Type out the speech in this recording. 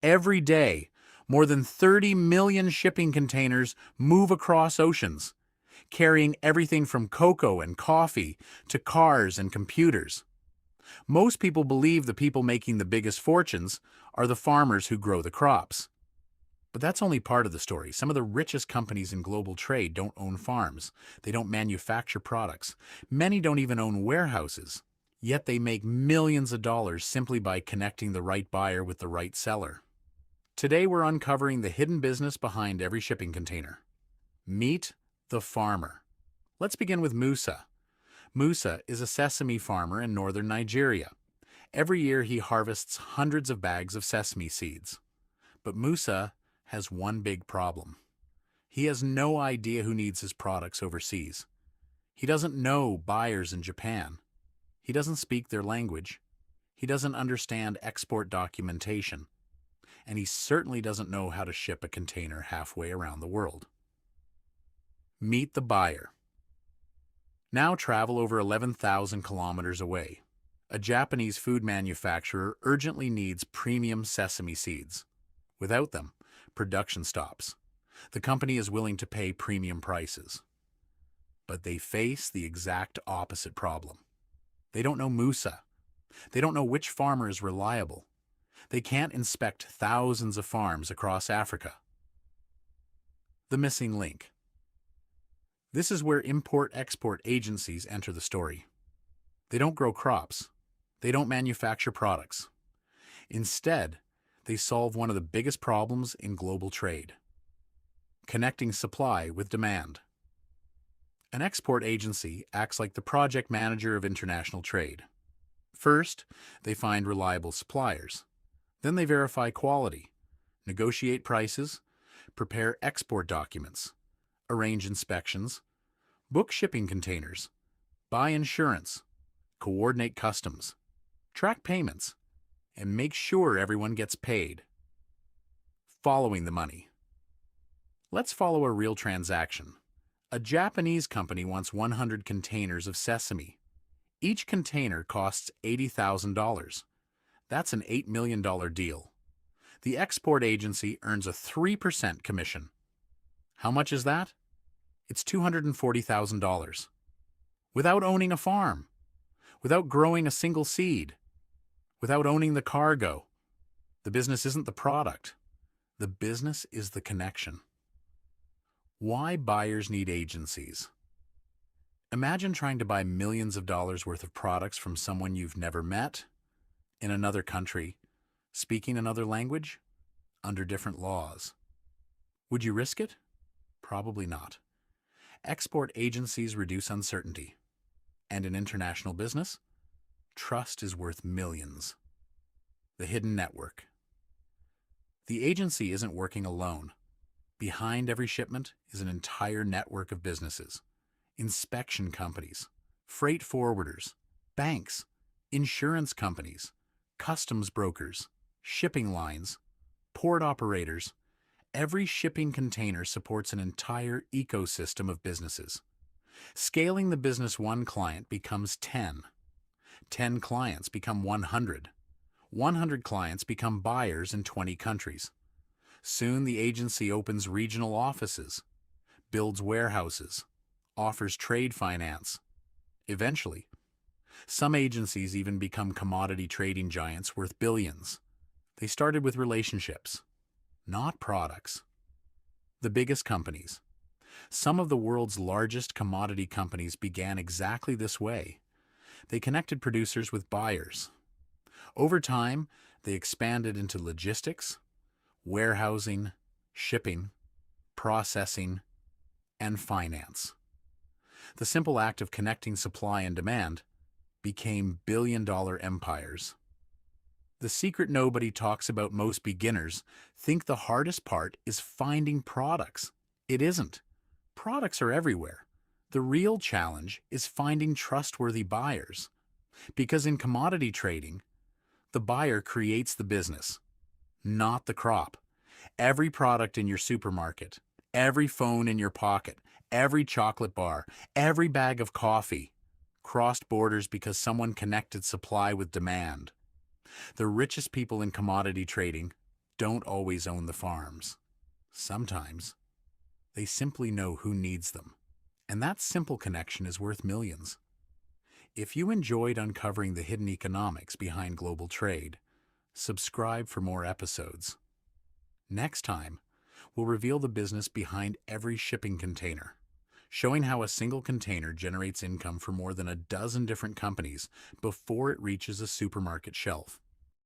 Every day, more than 30 million shipping containers move across oceans, carrying everything from cocoa and coffee to cars and computers. Most people believe the people making the biggest fortunes are the farmers who grow the crops. But that's only part of the story. Some of the richest companies in global trade don't own farms. They don't manufacture products. Many don't even own warehouses. Yet they make millions of dollars simply by connecting the right buyer with the right seller. Today we're uncovering the hidden business behind every shipping container. Meet the farmer. Let's begin with Musa. Musa is a sesame farmer in northern Nigeria. Every year he harvests hundreds of bags of sesame seeds. But Musa has one big problem. He has no idea who needs his products overseas. He doesn't know buyers in Japan. He doesn't speak their language. He doesn't understand export documentation. And he certainly doesn't know how to ship a container halfway around the world. Meet the buyer. Now travel over 11,000 kilometers away. A Japanese food manufacturer urgently needs premium sesame seeds. Without them, production stops. The company is willing to pay premium prices. But they face the exact opposite problem. They don't know Musa. They don't know which farmer is reliable. They can't inspect thousands of farms across Africa. The missing link. This is where import-export agencies enter the story. They don't grow crops. They don't manufacture products. Instead, they solve one of the biggest problems in global trade: connecting supply with demand. An export agency acts like the project manager of international trade. First, they find reliable suppliers. Then they verify quality, negotiate prices, prepare export documents, arrange inspections, book shipping containers, buy insurance, coordinate customs, track payments, and make sure everyone gets paid. Following the money. Let's follow a real transaction. A Japanese company wants 100 containers of sesame. Each container costs $80,000. That's an $8 million deal. The export agency earns a 3% commission. How much is that? It's $240,000. Without owning a farm, without growing a single seed, without owning the cargo. The business isn't the product. The business is the connection. Why buyers need agencies. Imagine trying to buy millions of dollars worth of products from someone you've never met, in another country, speaking another language, under different laws. Would you risk it? Probably not. Export agencies reduce uncertainty. And in international business, trust is worth millions. The hidden network. The agency isn't working alone. Behind every shipment is an entire network of businesses: inspection companies, freight forwarders, banks, insurance companies, customs brokers, shipping lines, port operators. Every shipping container supports an entire ecosystem of businesses. Scaling the business one client becomes 10. 10 clients become 100. 100 clients become buyers in 20 countries. Soon the agency opens regional offices, builds warehouses, offers trade finance. Eventually, some agencies even become commodity trading giants worth billions. They started with relationships, not products. The biggest companies. Some of the world's largest commodity companies began exactly this way. They connected producers with buyers. Over time, they expanded into logistics, warehousing, shipping, processing, and finance. The simple act of connecting supply and demand became billion-dollar empires. The secret nobody talks about: most beginners think the hardest part is finding products. It isn't. Products are everywhere. The real challenge is finding trustworthy buyers. Because in commodity trading, the buyer creates the business, not the crop. Every product in your supermarket, every phone in your pocket, every chocolate bar, every bag of coffee crossed borders because someone connected supply with demand. The richest people in commodity trading don't always own the farms. Sometimes, they simply know who needs them. And that simple connection is worth millions. If you enjoyed uncovering the hidden economics behind global trade, subscribe for more episodes. Next time, we'll reveal the business behind every shipping container, showing how a single container generates income for more than a dozen different companies before it reaches a supermarket shelf.